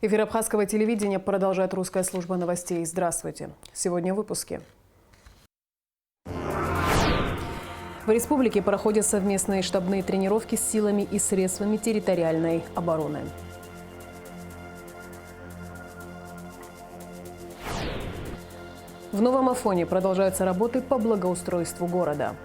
Эфир Абхазского телевидения продолжает русская служба новостей. Здравствуйте. Сегодня в выпуске. В республике проходят совместные штабные тренировки с силами и средствами территориальной обороны. В Новом Афоне продолжаются работы по благоустройству города.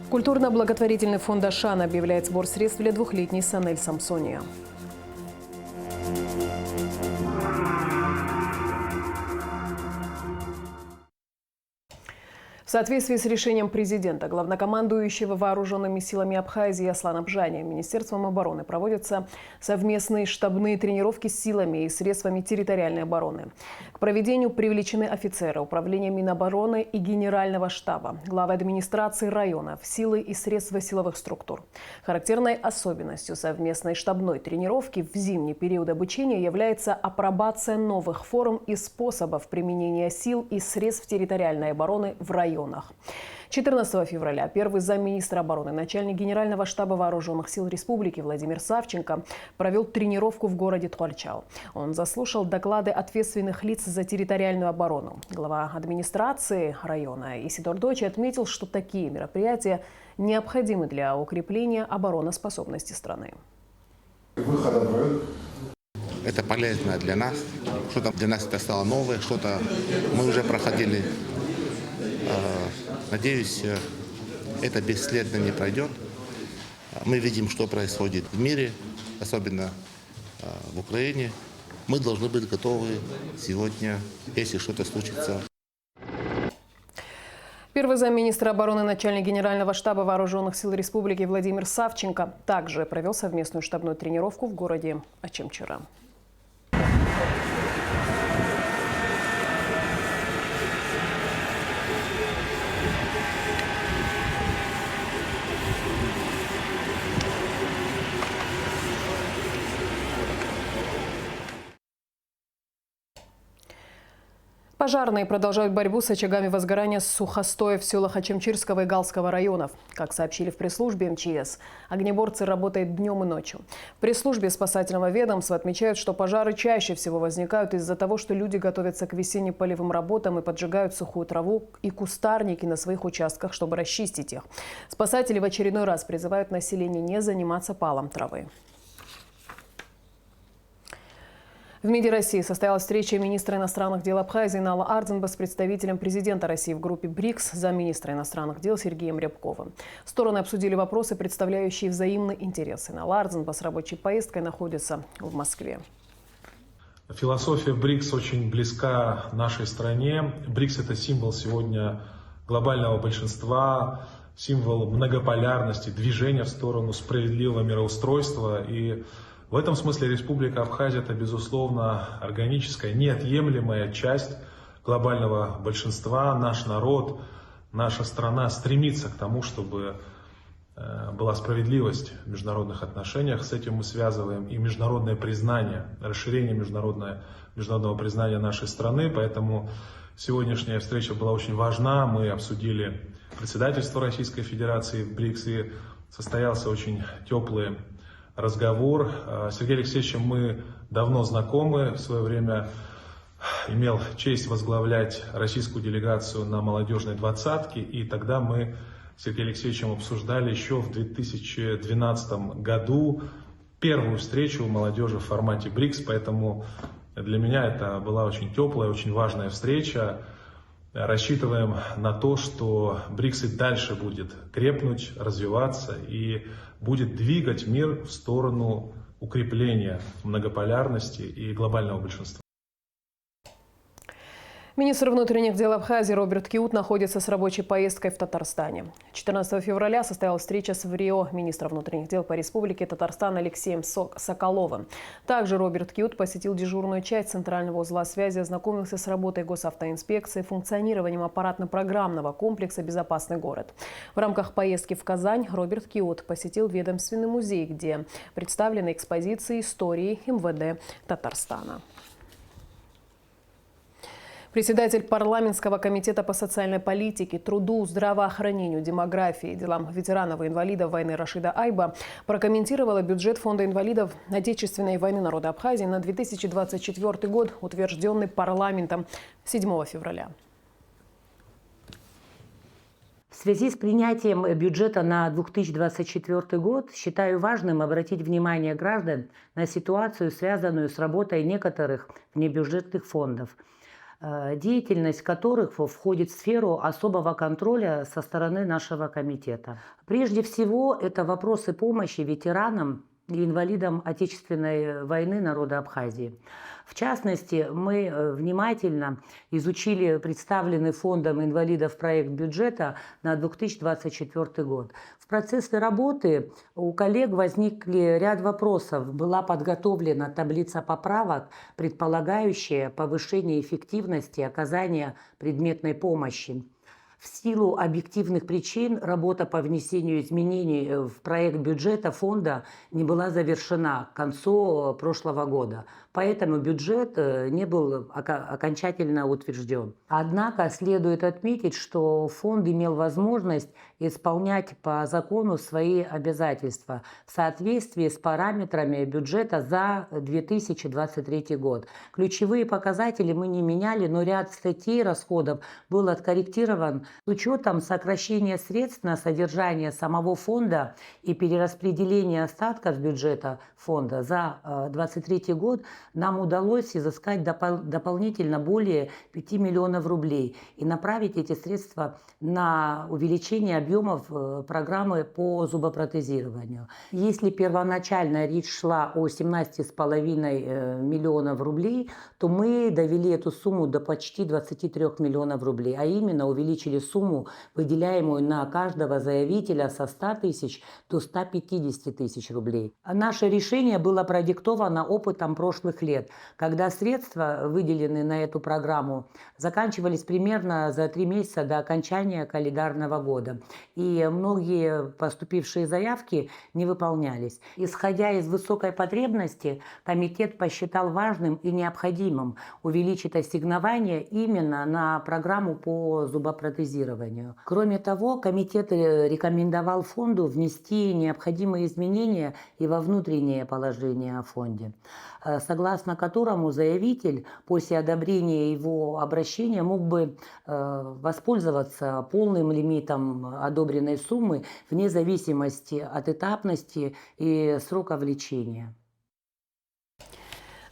Культурно-благотворительный фонд «Ашан» объявляет сбор средств для двухлетней Санель Самсония. В соответствии с решением президента, главнокомандующего вооруженными силами Абхазии Аслана Бжани, Министерством обороны проводятся совместные штабные тренировки с силами и средствами территориальной обороны. К проведению привлечены офицеры Управления Минобороны и Генерального штаба, главы администрации районов, силы и средства силовых структур. Характерной особенностью совместной штабной тренировки в зимний период обучения является апробация новых форм и способов применения сил и средств территориальной обороны в районах. 14 февраля первый замминистра обороны, начальник Генерального штаба Вооруженных сил Республики Владимир Савченко провел тренировку в городе Тхуальчал. Он заслушал доклады ответственных лиц за территориальную оборону. Глава администрации района Исидор Дочи отметил, что такие мероприятия необходимы для укрепления обороноспособности страны. Это полезно для нас. Что-то для нас это стало новое, что-то мы уже проходили. Надеюсь, это бесследно не пройдет. Мы видим, что происходит в мире, особенно в Украине. Мы должны быть готовы сегодня, если что-то случится. Первый замминистра обороны, начальник Генерального штаба Вооруженных сил Республики Владимир Савченко также провел совместную штабную тренировку в городе Ачимчира. Пожарные продолжают борьбу с очагами возгорания сухостоя в селах Ачимчирского и Галского районов. Как сообщили в пресс-службе МЧС, огнеборцы работают днем и ночью. В пресс-службе спасательного ведомства отмечают, что пожары чаще всего возникают из-за того, что люди готовятся к весенне-полевым работам и поджигают сухую траву и кустарники на своих участках, чтобы расчистить их. Спасатели в очередной раз призывают население не заниматься палом травы. В МИДе России состоялась встреча министра иностранных дел Абхазии Нала Ардзинба с представителем президента России в группе БРИКС, замминистра иностранных дел Сергеем Рябковым. Стороны обсудили вопросы, представляющие взаимные интересы. Нала Ардзинба с рабочей поездкой находится в Москве. Философия БРИКС очень близка нашей стране. БРИКС – это символ сегодня глобального большинства, символ многополярности, движения в сторону справедливого мироустройства. И в этом смысле Республика Абхазия – это, безусловно, органическая, неотъемлемая часть глобального большинства. Наш народ, наша страна стремится к тому, чтобы была справедливость в международных отношениях. С этим мы связываем и международное признание, расширение международного признания нашей страны. Поэтому сегодняшняя встреча была очень важна. Мы обсудили председательство Российской Федерации в БРИКС, и состоялся очень теплый разговор. С Сергеем Алексеевичем мы давно знакомы. В свое время имел честь возглавлять российскую делегацию на молодежной двадцатке. И тогда мы с Сергеем Алексеевичем обсуждали еще в 2012 году первую встречу молодежи в формате БРИКС. Поэтому для меня это была очень теплая, очень важная встреча. Рассчитываем на то, что БРИКС и дальше будет крепнуть, развиваться и будет двигать мир в сторону укрепления многополярности и глобального большинства. Министр внутренних дел Абхазии Роберт Киут находится с рабочей поездкой в Татарстане. 14 февраля состоялась встреча с министра внутренних дел по Республике Татарстан Алексеем Соколовым. Также Роберт Киут посетил дежурную часть Центрального узла связи, ознакомился с работой госавтоинспекции, функционированием аппаратно-программного комплекса «Безопасный город». В рамках поездки в Казань Роберт Киут посетил ведомственный музей, где представлены экспозиции истории МВД Татарстана. Председатель парламентского комитета по социальной политике, труду, здравоохранению, демографии и делам ветеранов и инвалидов войны Рашида Айба прокомментировала бюджет Фонда инвалидов Отечественной войны народа Абхазии на 2024 год, утвержденный парламентом 7 февраля. В связи с принятием бюджета на 2024 год считаю важным обратить внимание граждан на ситуацию, связанную с работой некоторых внебюджетных фондов, деятельность которых входит в сферу особого контроля со стороны нашего комитета. Прежде всего, это вопросы помощи ветеранам и инвалидам Отечественной войны народа Абхазии. В частности, мы внимательно изучили представленный Фондом инвалидов проект бюджета на 2024 год. В процессе работы у коллег возникли ряд вопросов. Была подготовлена таблица поправок, предполагающая повышение эффективности оказания предметной помощи. В силу объективных причин работа по внесению изменений в проект бюджета фонда не была завершена к концу прошлого года, поэтому бюджет не был окончательно утвержден. Однако следует отметить, что фонд имел возможность исполнять по закону свои обязательства в соответствии с параметрами бюджета за 2023 год. Ключевые показатели мы не меняли, но ряд статей расходов был откорректирован с учетом сокращения средств на содержание самого фонда и перераспределения остатков бюджета фонда за 2023 год. Нам удалось изыскать дополнительно более 5 миллионов рублей и направить эти средства на увеличение объемов программы по зубопротезированию. Если первоначально речь шла о 17,5 миллионов рублей, то мы довели эту сумму до почти 23 миллионов рублей, а именно увеличили сумму, выделяемую на каждого заявителя со 100 тысяч до 150 тысяч рублей. Наше решение было продиктовано опытом прошлых лет, когда средства, выделенные на эту программу, заканчивались примерно за 3 месяца до окончания календарного года, и многие поступившие заявки не выполнялись. Исходя из высокой потребности, комитет посчитал важным и необходимым увеличить ассигнование именно на программу по зубопротезированию. Кроме того, комитет рекомендовал фонду внести необходимые изменения и во внутреннее положение о фонде, согласно которому заявитель после одобрения его обращения мог бы воспользоваться полным лимитом одобренной суммы вне зависимости от этапности и срока влечения.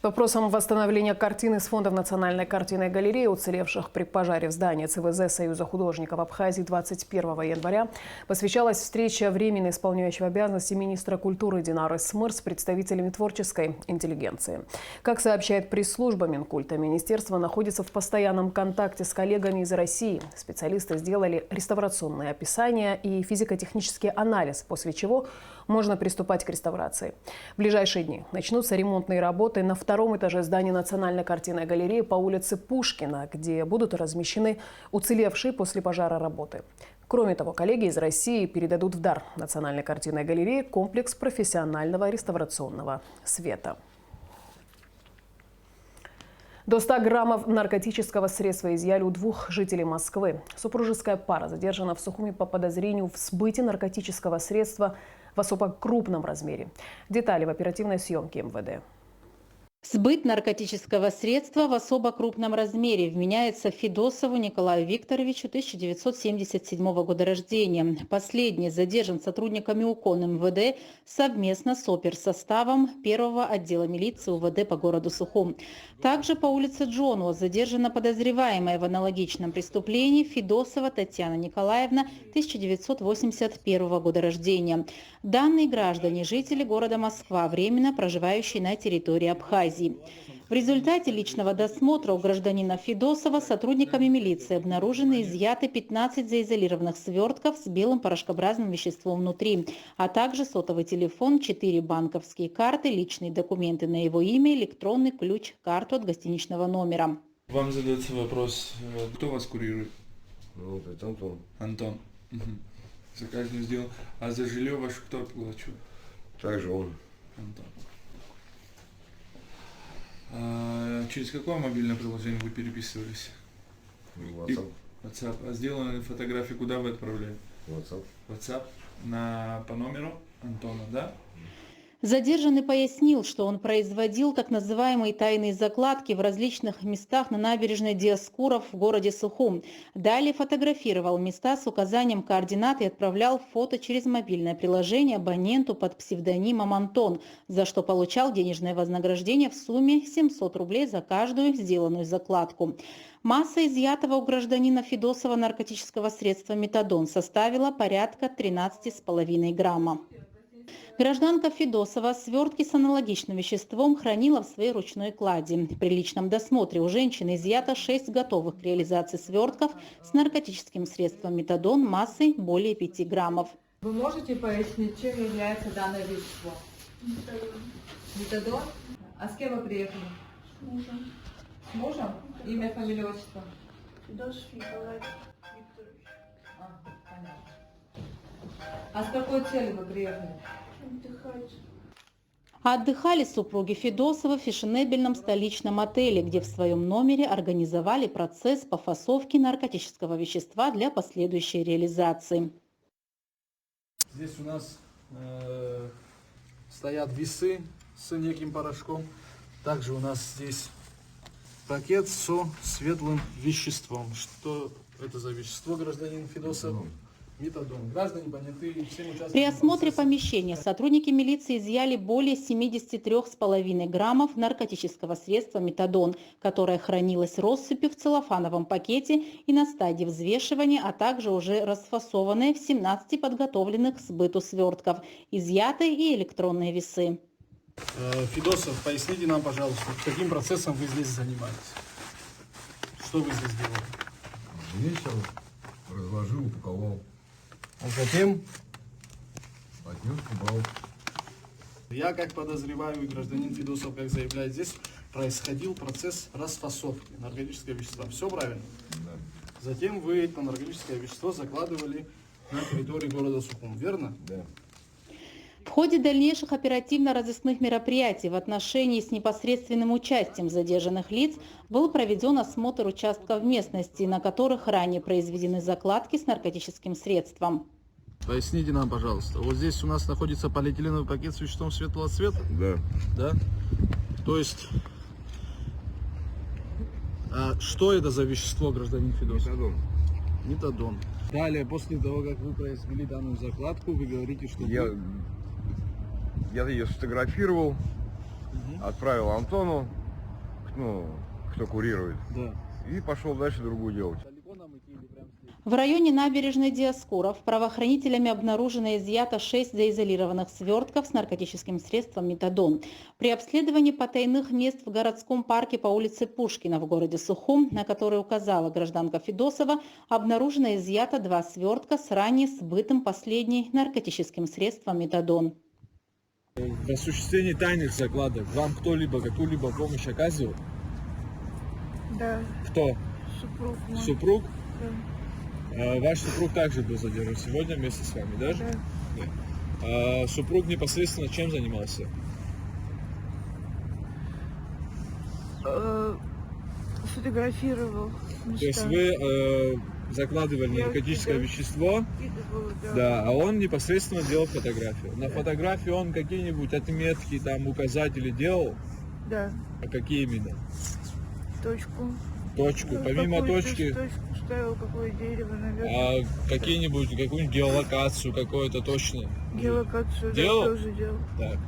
Вопросам восстановления картины с фондов Национальной картинной галереи, уцелевших при пожаре в здании ЦВЗ Союза художников Абхазии 21 января, посвящалась встреча временно исполняющего обязанности министра культуры Динары Смыр с представителями творческой интеллигенции. Как сообщает пресс-служба Минкульта, министерство находится в постоянном контакте с коллегами из России. Специалисты сделали реставрационные описания и физико-технический анализ, после чего можно приступать к реставрации. В ближайшие дни начнутся ремонтные работы на втором этаже здания Национальной картинной галереи по улице Пушкина, где будут размещены уцелевшие после пожара работы. Кроме того, коллеги из России передадут в дар Национальной картинной галереи комплекс профессионального реставрационного света. До 100 граммов наркотического средства изъяли у 2 жителей Москвы. Супружеская пара задержана в Сухуми по подозрению в сбыте наркотического средства в особо крупном размере. Детали в оперативной съемке МВД. Сбыт наркотического средства в особо крупном размере вменяется Федосову Николаю Викторовичу, 1977 года рождения. Последний задержан сотрудниками УКОН МВД совместно с оперсоставом 1-го отдела милиции УВД по городу Сухум. Также по улице Джонуа задержана подозреваемая в аналогичном преступлении Федосова Татьяна Николаевна, 1981 года рождения. Данные граждане – жители города Москва, временно проживающие на территории Абхазии. В результате личного досмотра у гражданина Федосова сотрудниками милиции обнаружены и изъяты 15 заизолированных свертков с белым порошкообразным веществом внутри, а также сотовый телефон, 4 банковские карты, личные документы на его имя, электронный ключ, карту от гостиничного номера. Вам задается вопрос, кто вас курирует? Ну, это Антон. Антон. Угу. Заказник сделал. А за жилье ваше кто оплачивает? Также он. Антон. А через какое мобильное приложение вы переписывались? WhatsApp. WhatsApp. А сделанные фотографии куда вы отправляете? WhatsApp. WhatsApp по номеру Антона, да? Задержанный пояснил, что он производил так называемые тайные закладки в различных местах на набережной Диаскуров в городе Сухум. Далее фотографировал места с указанием координат и отправлял фото через мобильное приложение абоненту под псевдонимом Антон, за что получал денежное вознаграждение в сумме 700 рублей за каждую сделанную закладку. Масса изъятого у гражданина Федосова наркотического средства метадон составила порядка 13,5 грамма. Гражданка Федосова свертки с аналогичным веществом хранила в своей ручной кладе. При личном досмотре у женщины изъято 6 готовых к реализации свертков с наркотическим средством метадон массой более 5 граммов. Вы можете пояснить, чем является данное вещество? Метадон. А с кем вы приехали? С мужем. С мужем? Имя, фамилия, отчество? Федосов Николай Викторович. Понятно. А с какой целью вы приехали? Отдыхать. А отдыхали супруги Федосова в фешенебельном столичном отеле, где в своем номере организовали процесс по фасовке наркотического вещества для последующей реализации. Здесь у нас стоят весы с неким порошком. Также у нас здесь пакет со светлым веществом. Что это за вещество, гражданин Федосов? Метадон. Граждане поняты всем участникам. При осмотре процесса. помещения сотрудники милиции изъяли более 73,5 граммов наркотического средства метадон, которое хранилось россыпью в целлофановом пакете и на стадии взвешивания, а также уже расфасованное в 17 подготовленных к сбыту свертков, изъятые и электронные весы. Федосов, поясните нам, пожалуйста, каким процессом вы здесь занимаетесь? Что вы здесь делали? Весил, разложил, упаковал. А затем Отнес в бал. я, как подозреваю, и гражданин Федосов, как заявляет, здесь происходил процесс расфасовки наркотического вещества. Все правильно? Да. Затем вы это наркотическое вещество закладывали на территории города Сухум, верно? Да. В ходе дальнейших оперативно-розыскных мероприятий в отношении с непосредственным участием задержанных лиц был проведен осмотр участков местности, на которых ранее произведены закладки с наркотическим средством. Поясните нам, пожалуйста. Вот здесь у нас находится полиэтиленовый пакет с веществом светлого цвета. Да. Да? То есть, что это за вещество, гражданин Федосов? Метадон. Метадон. Далее, после того, как вы произвели данную закладку, вы говорите, что... Я ее сфотографировал, отправил Антону, ну, кто курирует, Да. и пошел дальше другую делать. Далеко нам идти или прям здесь? В районе набережной Диаскуров правоохранителями обнаружено и изъято 6 заизолированных свертков с наркотическим средством метадон. При обследовании потайных мест в городском парке по улице Пушкина в городе Сухум, на который указала гражданка Федосова, обнаружено и изъято 2 свертка с ранее сбытым последней наркотическим средством метадон. В осуществлении тайных закладок вам кто-либо какую-либо помощь оказывал? Да, Кто? супруг мой. Супруг? Да. Ваш супруг также был задержан сегодня вместе с вами, да? Да. Супруг непосредственно чем занимался? Фотографировал места. То есть вы закладывали Я наркотическое да. вещество, Скидывала, да, а он непосредственно делал фотографию. На фотографии он какие-нибудь отметки, там, указатели делал? Да, А какие именно? точку. Точку. Помимо Какую-то точки, точку ставил, какое дерево, наверное. какую-нибудь геолокацию какое-то точно? Геолокацию да, делал? тоже делал. Так.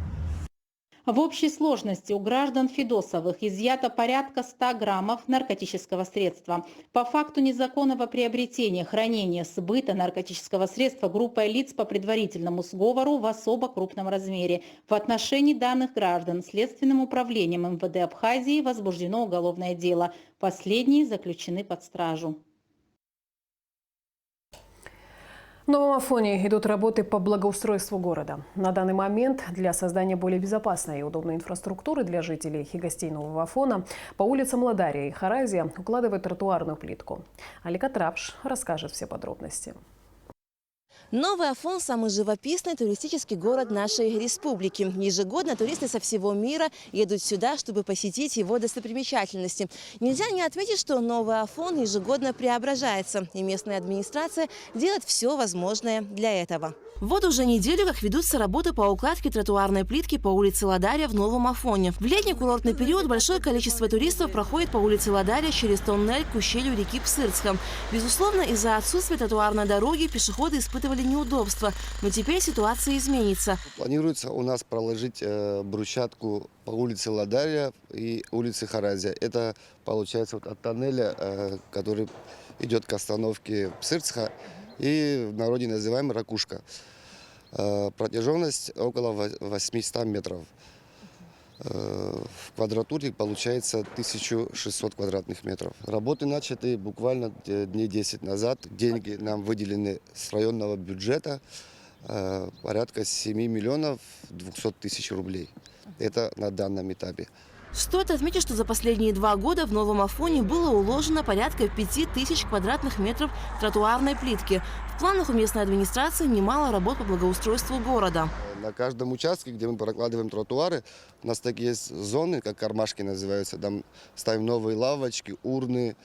В общей сложности у граждан Федосовых изъято порядка 100 граммов наркотического средства. По факту незаконного приобретения, хранения, сбыта наркотического средства группой лиц по предварительному сговору в особо крупном размере. В отношении данных граждан Следственным управлением МВД Абхазии возбуждено уголовное дело. Последние заключены под стражу. В Новом Афоне идут работы по благоустройству города. На данный момент для создания более безопасной и удобной инфраструктуры для жителей и гостей Нового Афона по улицам Ладария и Харазия укладывают тротуарную плитку. Алика Трапш расскажет все подробности. Новый Афон – самый живописный туристический город нашей республики. Ежегодно туристы со всего мира едут сюда, чтобы посетить его достопримечательности. Нельзя не отметить, что Новый Афон ежегодно преображается, и местная администрация делает все возможное для этого. Вот уже неделю, как ведутся работы по укладке тротуарной плитки по улице Ладаря в Новом Афоне. В летний курортный период большое количество туристов проходит по улице Ладаря через тоннель к ущелью реки Псырцка. Безусловно, из-за отсутствия тротуарной дороги пешеходы испытывали неудобства, но теперь ситуация изменится. Планируется у нас проложить брусчатку по улице Ладаря и улице Харазия. Это получается вот от тоннеля, который идет к остановке Псырцка, и в народе называем ракушка. Протяженность около 800 метров. В квадратуре получается 1600 квадратных метров. Работы начаты буквально дней 10 назад. Деньги нам выделены с районного бюджета порядка 7 миллионов 200 тысяч рублей. Это на данном этапе. Стоит отметить, что за последние 2 года в Новом Афоне было уложено порядка 5000 квадратных метров тротуарной плитки. В планах у местной администрации немало работ по благоустройству города. На каждом участке, где мы прокладываем тротуары, у нас такие есть зоны, как кармашки называются. Там ставим новые лавочки, урны,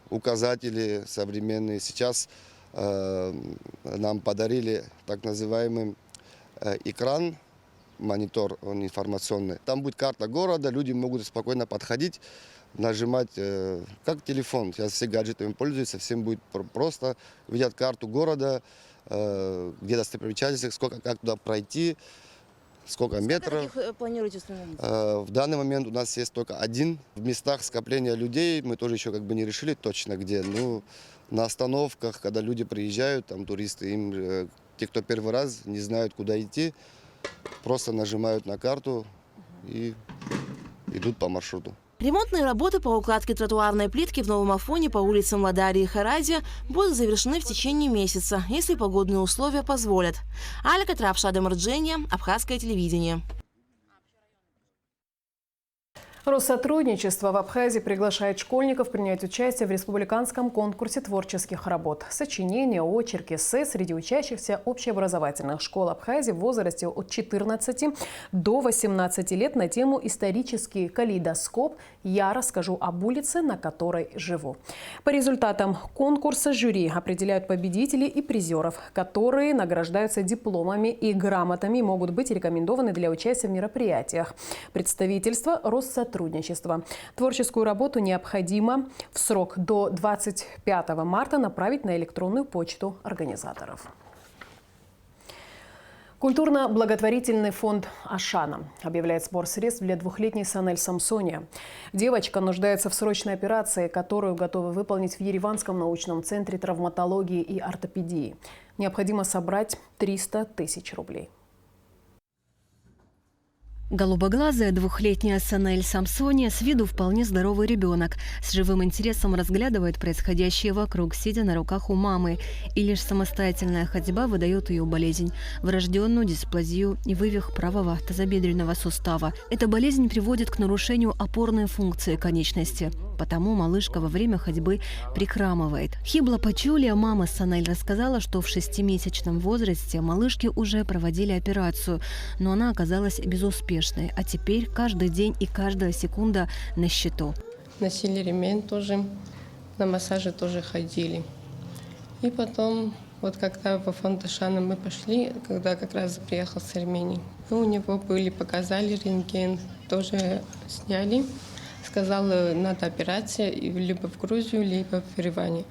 указатели современные. Сейчас нам подарили так называемый экран, монитор, он информационный. Там будет карта города, люди могут спокойно подходить, нажимать, как телефон. Сейчас все гаджетами пользуются, всем будет просто. Видят карту города, где достопримечательности, сколько, как туда пройти, сколько метров. Таких планируете установить? В данный момент у нас есть только один. В местах скопления людей мы тоже еще как бы не решили точно где. Ну, на остановках, когда люди приезжают, там туристы, им, те, кто первый раз, не знают, куда идти, просто нажимают на карту и идут по маршруту. Ремонтные работы по укладке тротуарной плитки в Новом Афоне по улицам Ладари и Харазия будут завершены в течение месяца, если погодные условия позволят. Алька Трапшада Марджения, Абхазское телевидение. Россотрудничество в Абхазии приглашает школьников принять участие в республиканском конкурсе творческих работ. Сочинения, очерки, эссе среди учащихся общеобразовательных школ Абхазии в возрасте от 14 до 18 лет на тему «Исторический калейдоскоп. Я расскажу об улице, на которой живу». По результатам конкурса жюри определяют победителей и призеров, которые награждаются дипломами и грамотами и могут быть рекомендованы для участия в мероприятиях. Представительство Россотрудничества. Творческую работу необходимо в срок до 25 марта направить на электронную почту организаторов. Культурно-благотворительный фонд «Ашана» объявляет сбор средств для 2-летней Санель Самсония. Девочка нуждается в срочной операции, которую готовы выполнить в Ереванском научном центре травматологии и ортопедии. Необходимо собрать 300 тысяч рублей. Голубоглазая 2-летняя Санель Самсония с виду вполне здоровый ребенок. С живым интересом разглядывает происходящее вокруг, сидя на руках у мамы. И лишь самостоятельная ходьба выдает ее болезнь – врожденную дисплазию и вывих правого тазобедренного сустава. Эта болезнь приводит к нарушению опорной функции конечности. Потому малышка во время ходьбы прихрамывает. Хибла Пачулия, мама Санель, рассказала, что в 6-месячном возрасте малышке уже проводили операцию, но она оказалась безуспешной. А теперь каждый день и каждая секунда на счету. Носили ремень тоже, на массаже тоже ходили. И потом, вот когда во фонд Ашана мы пошли, когда как раз приехал с Армении, у него показали рентген, тоже сняли. Сказал, надо операция либо в Грузию, либо в Ереване.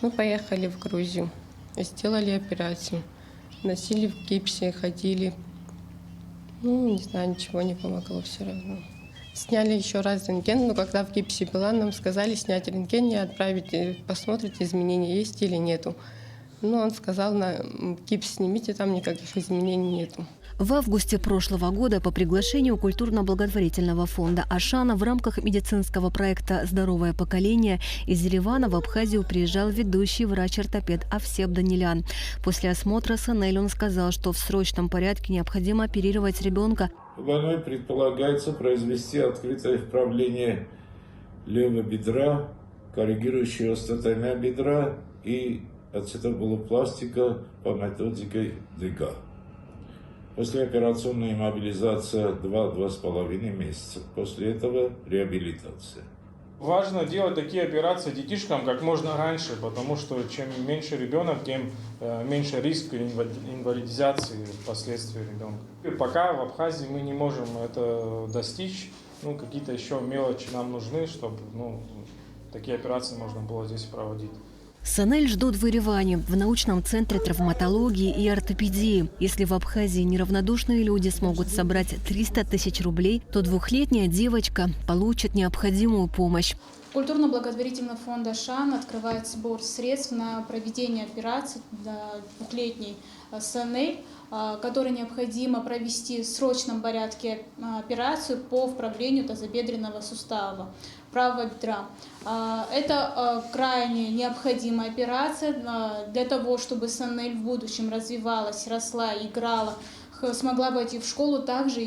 Мы поехали в Грузию, сделали операцию. Носили в гипсе, ходили. Не знаю, ничего не помогло все равно. Сняли еще раз рентген, но когда в гипсе была, нам сказали снять рентген и отправить, посмотрите, изменения есть или нету. Он сказал, на гипс снимите, там никаких изменений нету. В августе прошлого года по приглашению культурно-благотворительного фонда «Ашана» в рамках медицинского проекта «Здоровое поколение» из Еревана в Абхазию приезжал ведущий врач-ортопед Авсеп Данилян. После осмотра Санель он сказал, что в срочном порядке необходимо оперировать ребенка. Больной предполагается произвести открытое вправление левого бедра, коррегирующее остеотомия бедра и ацетоблопластика по методике ДЭГА. Послеоперационная иммобилизация 2-2,5 месяца. После этого реабилитация. Важно делать такие операции детишкам как можно раньше, потому что чем меньше ребенок, тем меньше риск инвалидизации последствий ребенка. И пока в Абхазии мы не можем это достичь, какие-то еще мелочи нам нужны, чтобы такие операции можно было здесь проводить. Санель ждут в Ереване, в научном центре травматологии и ортопедии. Если в Абхазии неравнодушные люди смогут собрать 300 тысяч рублей, то двухлетняя девочка получит необходимую помощь. Культурно-благотворительный фонд «Ашан» открывает сбор средств на проведение операции для двухлетней Санель, которой необходимо провести в срочном порядке операцию по вправлению тазобедренного сустава правого бедра. Это крайне необходимая операция для того, чтобы Санель в будущем развивалась, росла, играла, смогла пойти в школу так же,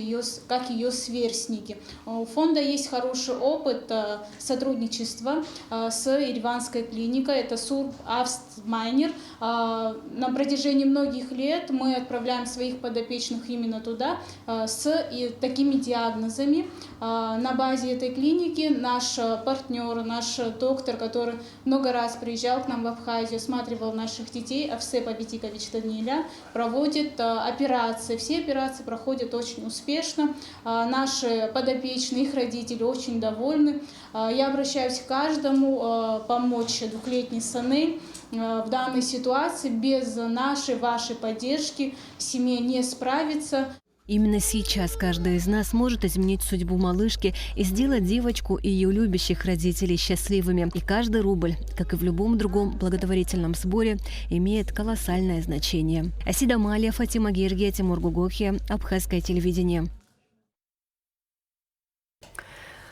как ее сверстники. У фонда есть хороший опыт сотрудничества с ереванской клиникой, это Сурб Австмайнер. На протяжении многих лет мы отправляем своих подопечных именно туда с такими диагнозами. На базе этой клиники наш партнер, наш доктор, который много раз приезжал к нам в Абхазию, осматривал наших детей, Авсеп Абитикович Даниля, проводит операции. Все операции проходят очень успешно. Наши подопечные, их родители очень довольны. Я обращаюсь к каждому помочь двухлетней Санель. В данной ситуации без нашей, вашей поддержки семье не справится. Именно сейчас каждый из нас может изменить судьбу малышки и сделать девочку и ее любящих родителей счастливыми. И каждый рубль, как и в любом другом благотворительном сборе, имеет колоссальное значение. Асида Малия, Фатима Гергия, Тимур Гугохи, Абхазское телевидение.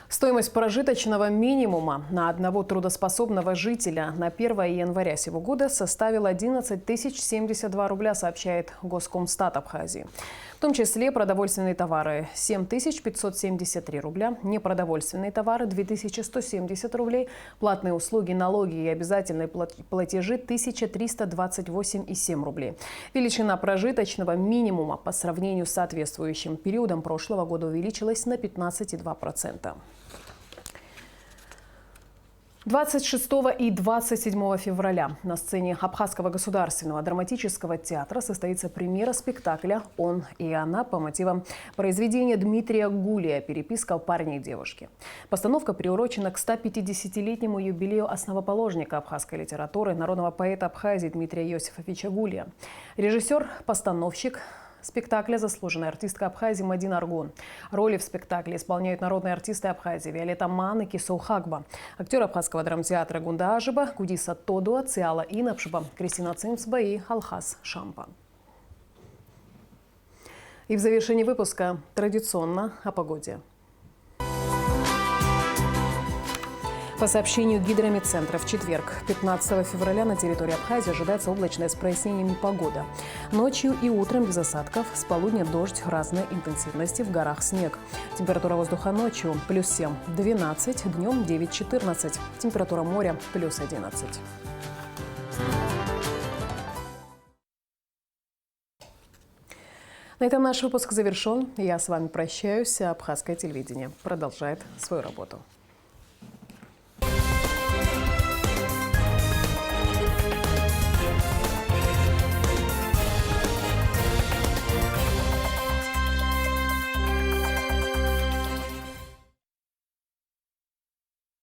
Стоимость прожиточного минимума на одного трудоспособного жителя на 1 января сего года составила 11 072 рубля, сообщает Госкомстат Абхазии. В том числе продовольственные товары – 7 573 рубля, непродовольственные товары – 2170 рублей, платные услуги, налоги и обязательные платежи – 1328,7 рублей. Величина прожиточного минимума по сравнению с соответствующим периодом прошлого года увеличилась на 15,2%. 26 и 27 февраля на сцене Абхазского государственного драматического театра состоится премьера спектакля «Он и она» по мотивам произведения Дмитрия Гулия «Переписка парня и девушки». Постановка приурочена к 150-летнему юбилею основоположника абхазской литературы, народного поэта Абхазии Дмитрия Иосифовича Гулия. Режиссер, постановщик спектакля – заслуженная артистка Абхазии Мадина Аргун. Роли в спектакле исполняют народные артисты Абхазии Виолетта Ман и Кисоу Хагба, актер Абхазского драмтеатра Гунда Ажиба, Гудиса Тодуа, Циала Инапшиба, Кристина Цимцба и Алхаз Шампа. И в завершении выпуска традиционно о погоде. По сообщению Гидромедцентра, в четверг, 15 февраля, на территории Абхазии ожидается облачная с прояснениями погода. Ночью и утром без осадков, с полудня дождь разной интенсивности, в горах снег. Температура воздуха ночью +7, 12, днем 9-14. Температура моря +11. На этом наш выпуск завершен. Я с вами прощаюсь. Абхазское телевидение продолжает свою работу.